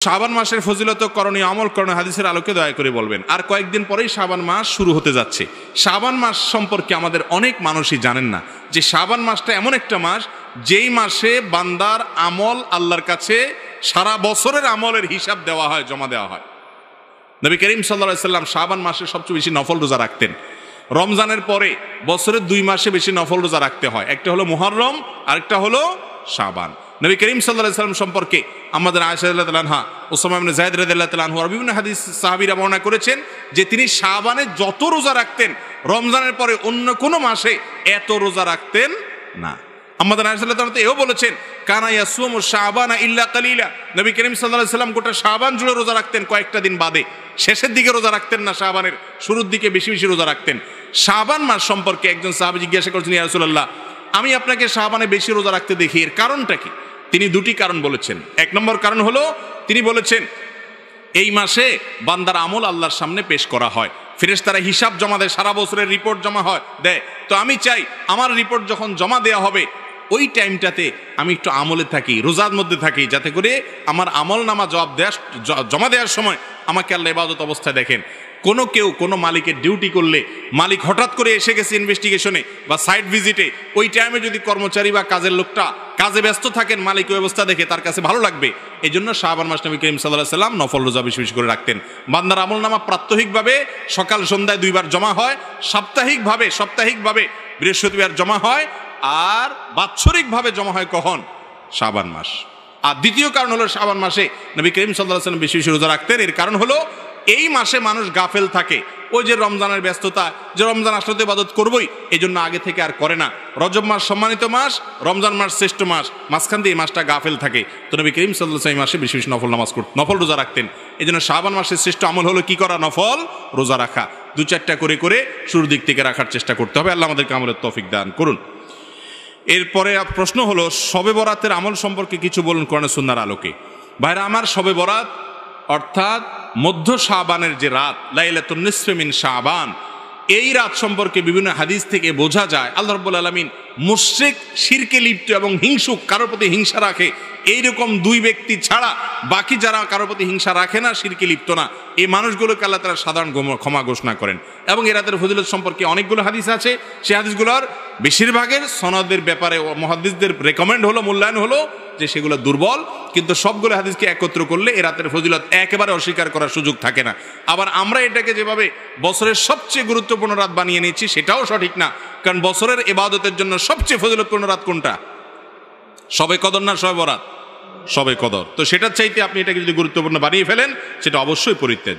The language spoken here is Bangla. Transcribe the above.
শাবান মাসের ফজিলত করণীয় আমল করণীয় হাদিসের আলোকে দয়া করে বলবেন। আর কয়েকদিন পরেই শাবান মাস শুরু হতে যাচ্ছে। শাবান মাস সম্পর্কে আমাদের অনেক মানুষই জানেন না যে শাবান মাসটা এমন একটা মাস যেই মাসে বান্দার আমল আল্লাহর কাছে সারা বছরের আমলের হিসাব দেওয়া হয়, জমা দেওয়া হয়। নবী করিম সাল্লাল্লাহু আলাইহি সাল্লাম শাবান মাসে সবচেয়ে বেশি নফল রোজা রাখতেন। রমজানের পরে বছরের 2 মাসে বেশি নফল রোজা রাখতে হয়, একটা হলো মুহররম, আরেকটা হলো শাবান। নবী করিম সাল্লাল্লাহু আলাইহি সাল্লাম সম্পর্কে আমাদের আয়েশা রাদিয়াল্লাহু আনহা, উসামা ইবনে যায়েদ রাদিয়াল্লাহু তাআলা আনহু আর বিভিন্ন হাদিস সাহাবীরা বর্ণনা করেছেন যে তিনি শাবানে যত রোজা রাখতেন রমজানের পরে অন্য কোনো মাসে এত রোজা রাখতেন না। আমাদের আয়েশা রাদিয়াল্লাহু তাআলা এও বলেছেন কানা ইয়াসুমু শাবানা ইল্লা কালিলা, নবী করিম সাল্লাল্লাহু আলাইহি সাল্লাম গোটা শাবান জুড়ে রোজা রাখতেন, কয়েকটা দিন বাদে। শেষের দিকে রোজা রাখতেন না, শাবানের শুরুর দিকে বেশি বেশি রোজা রাখতেন। শাবান মাস সম্পর্কে একজন সাহাবী জিজ্ঞাসা করেছেন, ইয়া রাসূলুল্লাহ, আমি আপনাকে শাবানে বেশি রোজা রাখতে দেখি, এর কারণটা কি? তিনি দুটি কারণ বলেছেন। 1 নম্বর কারণ হলো তিনি বলেছেন এই মাসে বান্দার আমল আল্লাহর সামনে পেশ করা হয়, ফেরেশতারা হিসাব জমা দেয়, সারা বছরের রিপোর্ট জমা দেয়। তো আমি চাই আমার রিপোর্ট যখন জমা দেওয়া হবে ওই টাইমটাতে আমি একটু আমলে থাকি, রোজার মধ্যে থাকি, যাতে করে আমার আমল নামা জমা দেওয়ার সময় আমাকে আল্লাহ ইবাদত অবস্থায় দেখেন। কোনো মালিকের ডিউটি করলে মালিক হঠাৎ করে এসে গেছে ইনভেস্টিগেশনে বা সাইট ভিজিটে, ওই টাইমে যদি কর্মচারী বা কাজের লোকটা কাজে ব্যস্ত থাকেন, মালিক ওই অবস্থা দেখে তার কাছে ভালো লাগবে। এই জন্য শাবান মাস নবী করিম সাল্লাল্লাহু আলাইহি সাল্লাম নফল রোজা বেশি বেশি করে রাখতেন। বান্দার আমল নামা প্রাত্যহিকভাবে সকাল সন্ধ্যায় 2 বার জমা হয়, সাপ্তাহিকভাবে বৃহস্পতিবার জমা হয়, আর বাৎসরিকভাবে জমা হয় কখন? শাবান মাস। আর দ্বিতীয় কারণ হলো শাবান মাসে নবী করিম সাল্লাল্লাহু আলাইহি সাল্লাম বেশি বেশি রোজা রাখতেন। এর কারণ হলো এই মাসে মানুষ গাফেল থাকে, ওই যে রমজানের ব্যস্ততা, যে রমজান আসলে তো ইবাদত করবই, এই জন্য আগে থেকে আর করে না। রজব মাস সম্মানিত মাস, রমজান মাস শ্রেষ্ঠ মাস, মাঝখান দিয়ে এই মাসটা গাফেল থাকে। তো নবী করিম সাল্লাল্লাহু আলাইহি ওয়াসাল্লাম মাসে বেশি বেশি নফল রোজা রাখতেন। এই জন্য শাবান মাসের শ্রেষ্ঠ আমল হলো কি করা? নফল রোজা রাখা। 2-4টা করে শুরুর দিক থেকে রাখার চেষ্টা করতে হবে। আল্লাহ আমাদেরকে আমলের তৌফিক দান করুন। এরপরে প্রশ্ন হলো শবে বরাতের আমল সম্পর্কে কিছু বলুন কোরআন সুন্নাহর আলোকে। ভাইরা আমার, শবে বরাত অর্থাৎ মধ্য শাবানের যে রাত, লাইলাতুন নিসফি মিন শাবান, এই রাত সম্পর্কে বিভিন্ন হাদিস থেকে বোঝা যায় আল্লাহ রাব্বুল আলামিন মুশরিক, শিরকে লিপ্ত এবং হিংসুক, কারোর প্রতি হিংসা রাখে, এইরকম 2 ব্যক্তি ছাড়া বাকি যারা কারোর প্রতি হিংসা রাখে না, শিরকে লিপ্ত না, এই মানুষগুলোকে আল্লাহ তাআলা সাধারণ ক্ষমা ঘোষণা করেন। এবং এই রাতের ফজিলত সম্পর্কে অনেকগুলো হাদিস আছে। সেই হাদিসগুলোর বেশিরভাগের সনদের ব্যাপারে মুহাদ্দিসদের রেকমেন্ড হলো, মূল্যায়ন হলো যে সেগুলো দুর্বল, কিন্তু সবগুলো হাদিসকে একত্র করলে এই রাতের ফজিলত একেবারে অস্বীকার করার সুযোগ থাকে না। আবার আমরা এটাকে যেভাবে বছরের সবচেয়ে গুরুত্বপূর্ণ রাত বানিয়ে নিয়েছি সেটাও সঠিক না, কারণ বছরের ইবাদতের জন্য সবচেয়ে ফজিলতপূর্ণ রাত কোনটা? শবে কদর না শবে বরাত? শবে কদর। তো সেটার চাইতে আপনি এটাকে যদি গুরুত্বপূর্ণ বানিয়ে ফেলেন সেটা অবশ্যই পরিত্যাজ্য।